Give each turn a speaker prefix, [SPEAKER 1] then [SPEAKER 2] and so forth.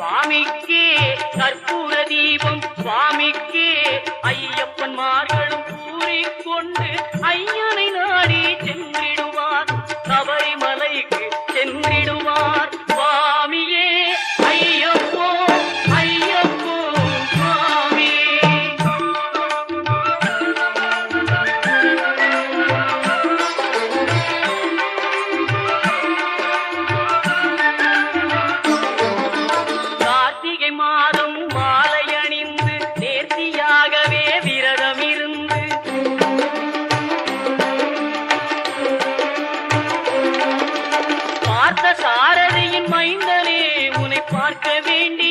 [SPEAKER 1] சுவாமிக்கே கற்பூர தீபம் சுவாமிக்கே ஐயப்பன்மார்களும் கூறிக்கொண்டு ஐயனை நாடி சென்றிடுவார் சபரிமலைக்கு சென்றிடுவார் சுவாமியே ஐயப்போ ஐயப்போ சுவாமியே. கார்த்திகை மாதம் மாலை அணிந்து நேர்த்தியாகவே விரதம் இருந்து பார்த்த சாரதியின் மைந்தனே உன்னை பார்க்க வேண்டி